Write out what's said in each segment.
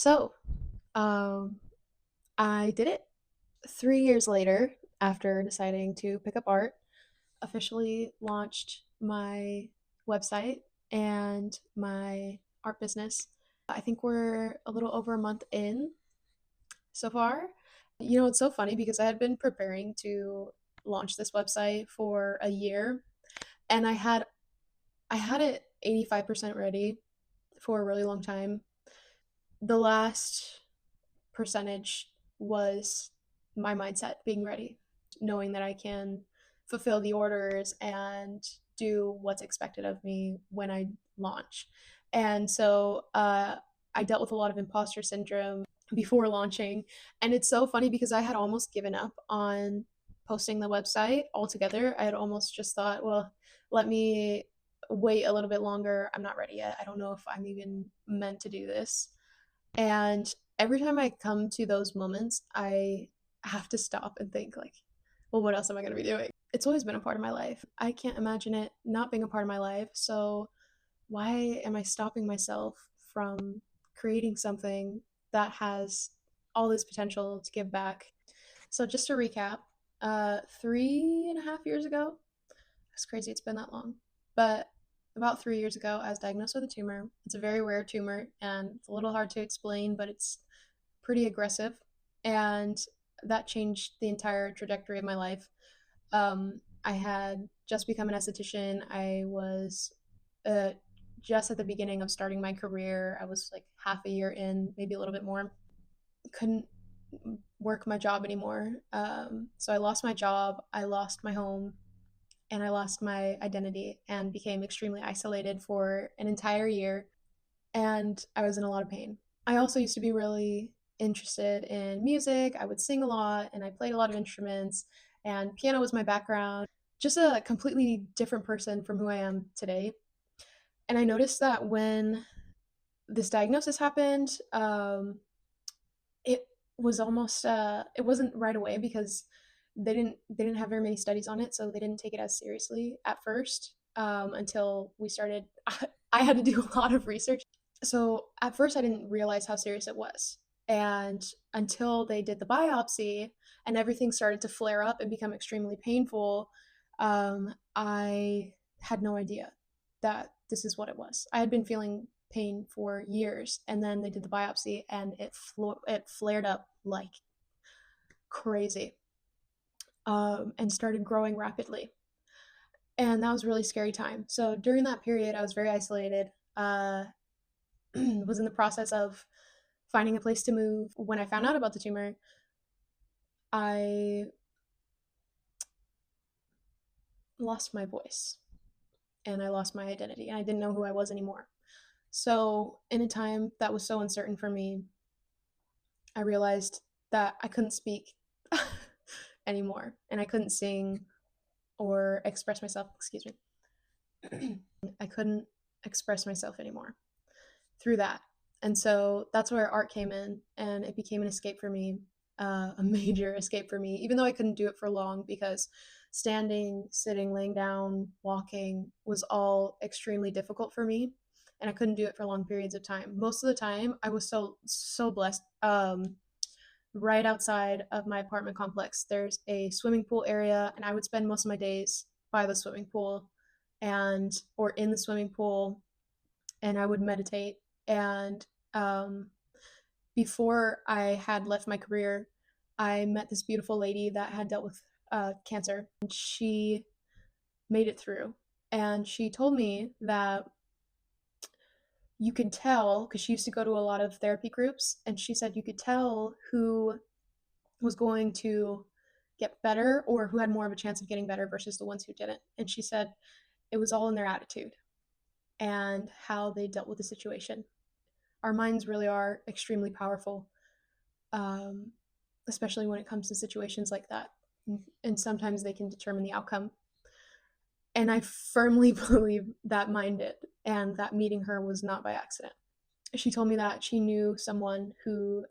So, um, I did it 3 years later after deciding to pick up art, officially launched my website and my art business. I think we're a little over a month in so far. It's so funny because I had been preparing to launch this website for a year and I had it 85% ready for a really long time. The last percentage was my mindset being ready, knowing that I can fulfill the orders and do what's expected of me when I launch. And so I dealt with a lot of imposter syndrome before launching. And it's so funny because I had almost given up on posting the website altogether. I had almost just thought, well, let me wait a little bit longer. I'm not ready yet. I don't know if I'm even meant to do this. And every time I come to those moments, I have to stop and think like, well, what else am I going to be doing? It's always been a part of my life. I can't imagine it not being a part of my life. So why am I stopping myself from creating something that has all this potential to give back? So just to recap, 3.5 years ago, it's crazy it's been that long, but about 3 years ago, I was diagnosed with a tumor. It's a very rare tumor, and it's a little hard to explain, but it's pretty aggressive, and that changed the entire trajectory of my life. I had just become an esthetician. I was uh, just at the beginning of starting my career. I was like half a year in, maybe a little bit more. Couldn't work my job anymore. So I lost my job, I lost my home, and I lost my identity and became extremely isolated for an entire year. And I was in a lot of pain. I also used to be really interested in music. I would sing a lot and I played a lot of instruments, and piano was my background. Just a completely different person from who I am today. And I noticed that when this diagnosis happened, it it wasn't right away because they didn't have very many studies on it, so they didn't take it as seriously at first, until we started. I had to do a lot of research. So at first I didn't realize how serious it was, and until they did the biopsy and everything started to flare up and become extremely painful, I had no idea that this is what it was. I had been feeling pain for years, and then they did the biopsy and it flared up like crazy, and started growing rapidly. And that was a really scary time. So during that period, I was very isolated. Was in the process of finding a place to move. When I found out about the tumor, I lost my voice and I lost my identity, and I didn't know who I was anymore. So, in a time that was so uncertain for me, I realized that I couldn't speak anymore and I couldn't sing or express myself. Excuse me. I couldn't express myself anymore through that. And so that's where art came in, and it became an escape for me, a major escape for me, even though I couldn't do it for long because standing, sitting, laying down, walking was all extremely difficult for me. And I couldn't do it for long periods of time. Most of the time, I was so blessed. Right outside of my apartment complex, there's a swimming pool area, and I would spend most of my days by the swimming pool and or in the swimming pool, and I would meditate. And um, before I had left my career, I met this beautiful lady that had dealt with cancer. And she made it through. And she told me that you could tell, because she used to go to a lot of therapy groups, and she said you could tell who was going to get better or who had more of a chance of getting better versus the ones who didn't. And she said it was all in their attitude and how they dealt with the situation. Our minds really are extremely powerful, um, especially when it comes to situations like that. And sometimes they can determine the outcome. And I firmly believe that mine did, and that meeting her was not by accident. She told me that she knew someone who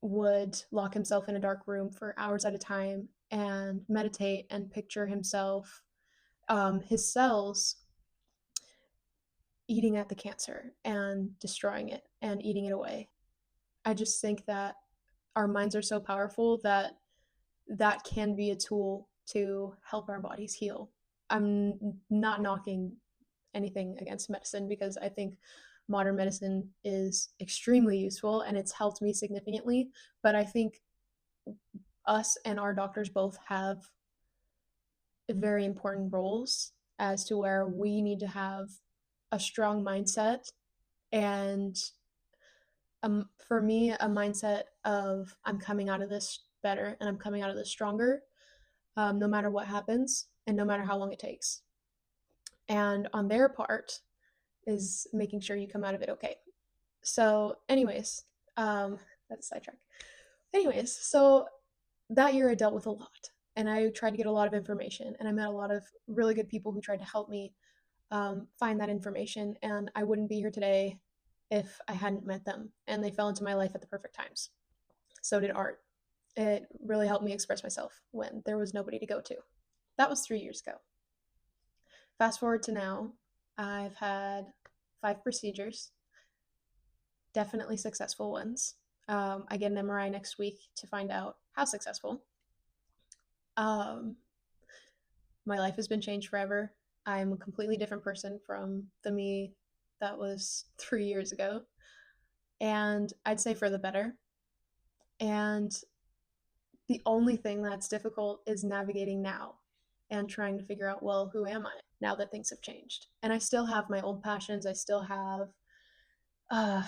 would lock himself in a dark room for hours at a time and meditate and picture himself, his cells, eating at the cancer and destroying it and eating it away. I just think that our minds are so powerful that that can be a tool to help our bodies heal. I'm not knocking anything against medicine because I think modern medicine is extremely useful and it's helped me significantly. But I think us and our doctors both have very important roles as to where we need to have a strong mindset and for me a mindset of I'm coming out of this better and I'm coming out of this stronger, no matter what happens and no matter how long it takes. And on their part is making sure you come out of it okay. So, anyways, that's a sidetrack. Anyways, so that year I dealt with a lot and I tried to get a lot of information and I met a lot of really good people who tried to help me find that information. And I wouldn't be here today if I hadn't met them. And they fell into my life at the perfect times. So did art. It really helped me express myself when there was nobody to go to. That was 3 years ago. Fast forward to now, I've had 5 procedures, definitely successful ones. I get an MRI next week to find out how successful. Um, my life has been changed forever. I'm a completely different person from the me that was 3 years ago. And I'd say for the better. And the only thing that's difficult is navigating now and trying to figure out, well, who am I now that things have changed? And I still have my old passions. I still have uh,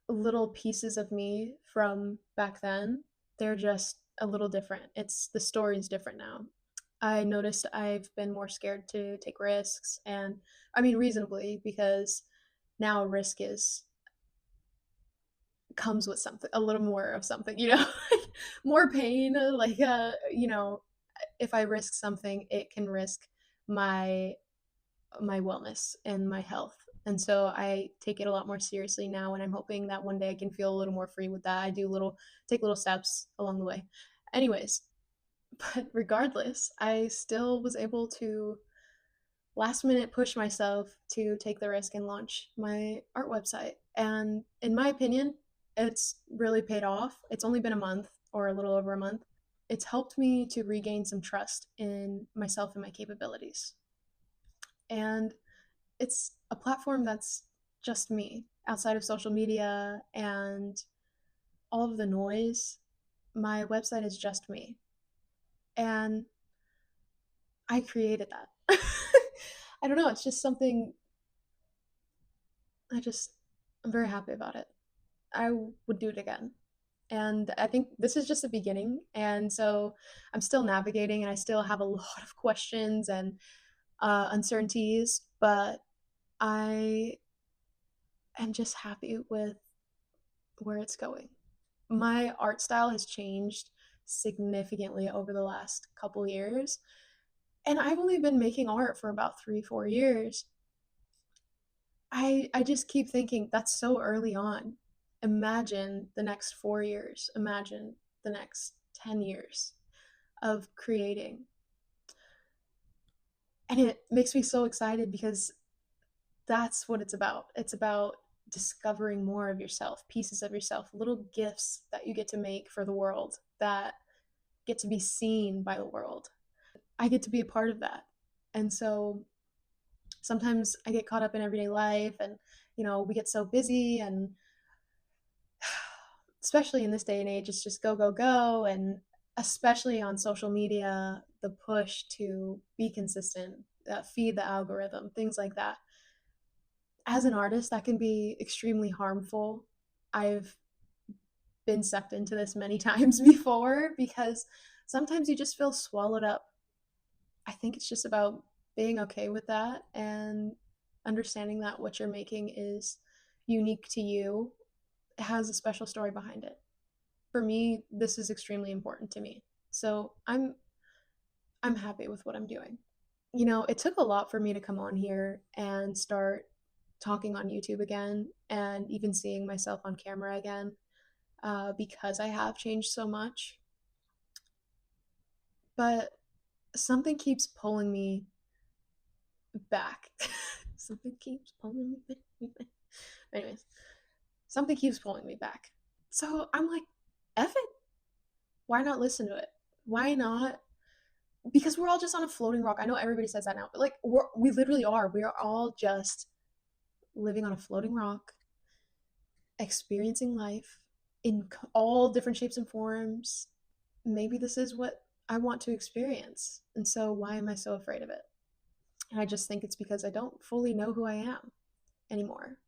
little pieces of me from back then. They're just a little different. It's the story's different now. I noticed I've been more scared to take risks, and I mean reasonably because now risk is comes with something, a little more of something, more pain. Like, if I risk something, it can risk my wellness and my health. And so I take it a lot more seriously now, and I'm hoping that one day I can feel a little more free with that. I do take little steps along the way. Anyways, but regardless, I still was able to last minute push myself to take the risk and launch my art website. And in my opinion, it's really paid off. It's only been a month or a little over a month. It's helped me to regain some trust in myself and my capabilities. And it's a platform that's just me outside of social media and all of the noise. My website is just me. And I created that. I don't know. It's just something I'm very happy about it. I would do it again. And I think this is just the beginning. And so I'm still navigating and I still have a lot of questions and uncertainties, but I am just happy with where it's going. My art style has changed significantly over the last couple years. And I've only been making art for about 3, 4 years. I just keep thinking that's so early on. Imagine the next 4 years. Imagine the next 10 years of creating. And it makes me so excited because that's what it's about. It's about discovering more of yourself, pieces of yourself, little gifts that you get to make for the world that get to be seen by the world. I get to be a part of that. And so sometimes I get caught up in everyday life and, we get so busy and especially in this day and age, it's just go, go, go. And especially on social media, the push to be consistent, feed the algorithm, things like that. As an artist, that can be extremely harmful. I've been sucked into this many times before because sometimes you just feel swallowed up. I think it's just about being okay with that and understanding that what you're making is unique to you. It has a special story behind it. For me, this is extremely important to me. So I'm happy with what I'm doing. It took a lot for me to come on here and start talking on YouTube again and even seeing myself on camera again because I have changed so much. But something keeps pulling me back. Something keeps pulling me back. Anyways, Something keeps pulling me back. So I'm like, F it. Why not listen to it? Why not? Because we're all just on a floating rock. I know everybody says that now, but like we literally are. We are all just living on a floating rock, experiencing life in all different shapes and forms. Maybe this is what I want to experience. And so why am I so afraid of it? And I just think it's because I don't fully know who I am anymore.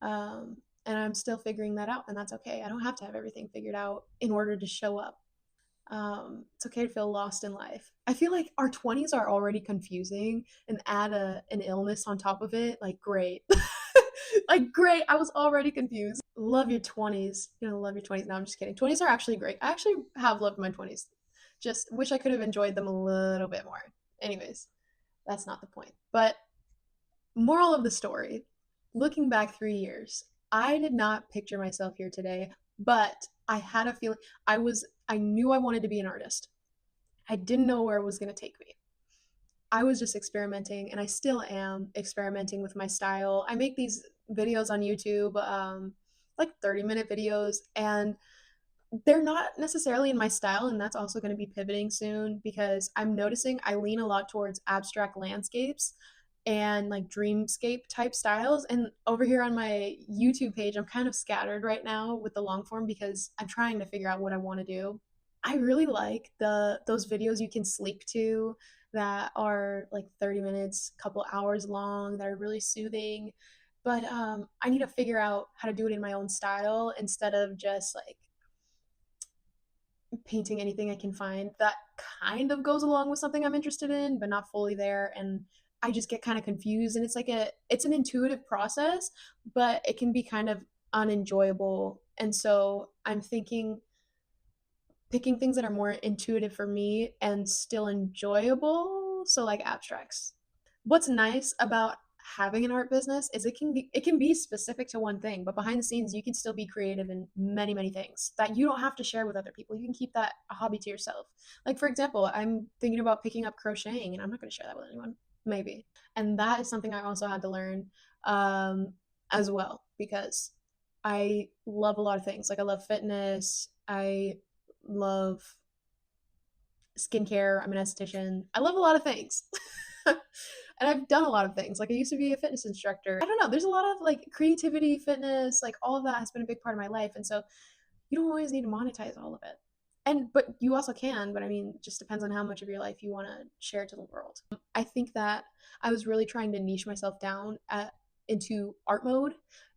And I'm still figuring that out, and that's okay. I don't have to have everything figured out in order to show up. It's okay to feel lost in life. I feel like our 20s are already confusing, and add an illness on top of it. Like, great. Like, great. I was already confused. Love your 20s. You know, love your 20s. No, I'm just kidding. 20s are actually great. I actually have loved my 20s. Just wish I could have enjoyed them a little bit more. Anyways, that's not the point. But moral of the story, looking back 3 years, I did not picture myself here today, but I had a feeling I knew I wanted to be an artist. I didn't know where it was going to take me. I was just experimenting, and I still am experimenting with my style. I make these videos on YouTube, like 30-minute videos, and they're not necessarily in my style, and that's also going to be pivoting soon because I'm noticing I lean a lot towards abstract landscapes and like dreamscape type styles. And over here on my YouTube page, I'm kind of scattered right now with the long form because I'm trying to figure out what I want to do. I really like those videos you can sleep to that are like 30 minutes, couple hours long, that are really soothing. But I need to figure out how to do it in my own style instead of just like painting anything I can find that kind of goes along with something I'm interested in, but not fully there. And I just get kind of confused. And it's an intuitive process, but it can be kind of unenjoyable. And so I'm thinking picking things that are more intuitive for me and still enjoyable. So like abstracts. What's nice about having an art business is it can be specific to one thing, but behind the scenes you can still be creative in many things that you don't have to share with other people. You can keep that a hobby to yourself. Like for example, I'm thinking about picking up crocheting, and I'm not going to share that with anyone, maybe. And that is something I also had to learn um, as well, because I love a lot of things. Like I love fitness, I love skincare. I'm an esthetician. I love a lot of things. And I've done a lot of things. Like I used to be a fitness instructor. I don't know. There's a lot of like creativity, fitness, like all of that has been a big part of my life. And so you don't always need to monetize all of it. And but you also can, but I mean, it just depends on how much of your life you want to share to the world. I think that I was really trying to niche myself down into art mode,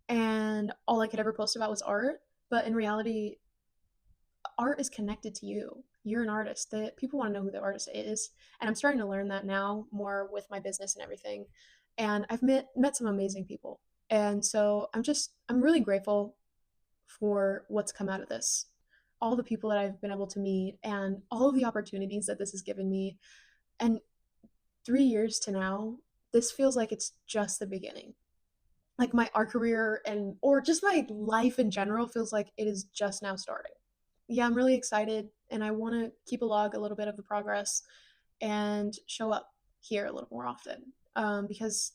and all I could ever post about was art. But in reality, art is connected to you. You're an artist. That people want to know who the artist is, and I'm starting to learn that now more with my business and everything. And I've met some amazing people, and so I'm really grateful for what's come out of this. All the people that I've been able to meet, and all of the opportunities that this has given me. And 3 years to now, this feels like it's just the beginning. Like my art career and or just my life in general feels like it is just now starting. Yeah, I'm really excited, and I want to keep a log a little bit of the progress and show up here a little more often, because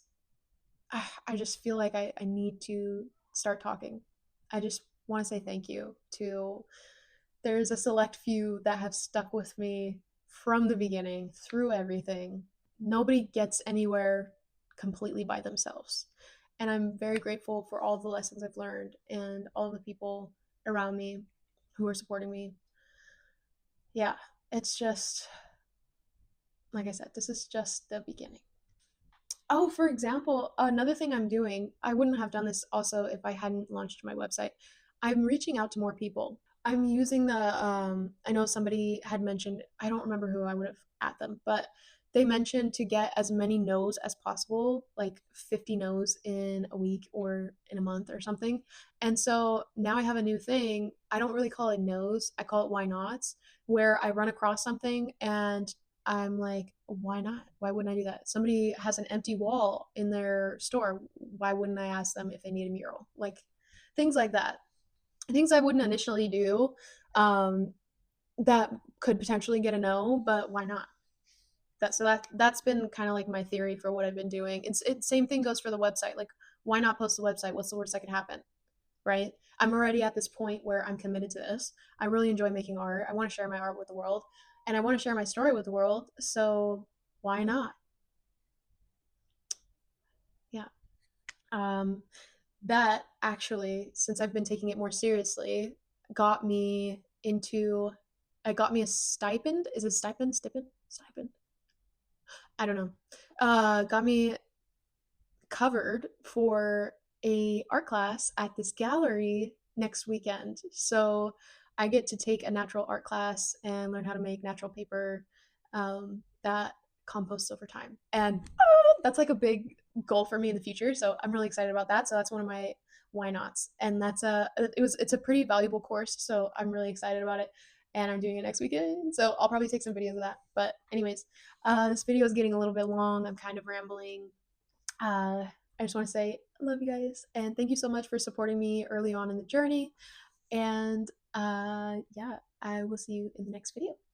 I just feel like I need to start talking. I just want to say thank you to there's a select few that have stuck with me from the beginning through everything. Nobody gets anywhere completely by themselves. And I'm very grateful for all the lessons I've learned and all the people around me who are supporting me. Yeah, it's just, like I said, this is just the beginning. Oh, for example, another thing I'm doing, I wouldn't have done this also if I hadn't launched my website. I'm reaching out to more people. I'm using I know somebody had mentioned, I don't remember who I would have at them, but they mentioned to get as many no's as possible, like 50 no's in a week or in a month or something. And so now I have a new thing. I don't really call it no's, I call it why nots, where I run across something and I'm like, why not? Why wouldn't I do that? Somebody has an empty wall in their store. Why wouldn't I ask them if they need a mural? Like things like that. Things I wouldn't initially do, um, that could potentially get a no, but why not? That's been kind of like my theory for what I've been doing. Same thing goes for the website. Like, why not post the website? What's the worst that could happen? right? I'm already at this point where I'm committed to this. I really enjoy making art. I want to share my art with the world, and I want to share my story with the world. So why not? Yeah. Um, that actually, since I've been taking it more seriously, got me into, it got me a stipend. Is it stipend? Stipend? Stipend? I don't know. Got me covered for a art class at this gallery next weekend. So I get to take a natural art class and learn how to make natural paper that composts over time. And that's like a big goal for me in the future. So I'm really excited about that. So that's one of my why nots. And it's a pretty valuable course. So I'm really excited about it. And I'm doing it next weekend. So I'll probably take some videos of that. But anyways, this video is getting a little bit long. I'm kind of rambling. I just want to say I love you guys and thank you so much for supporting me early on in the journey. And yeah, I will see you in the next video.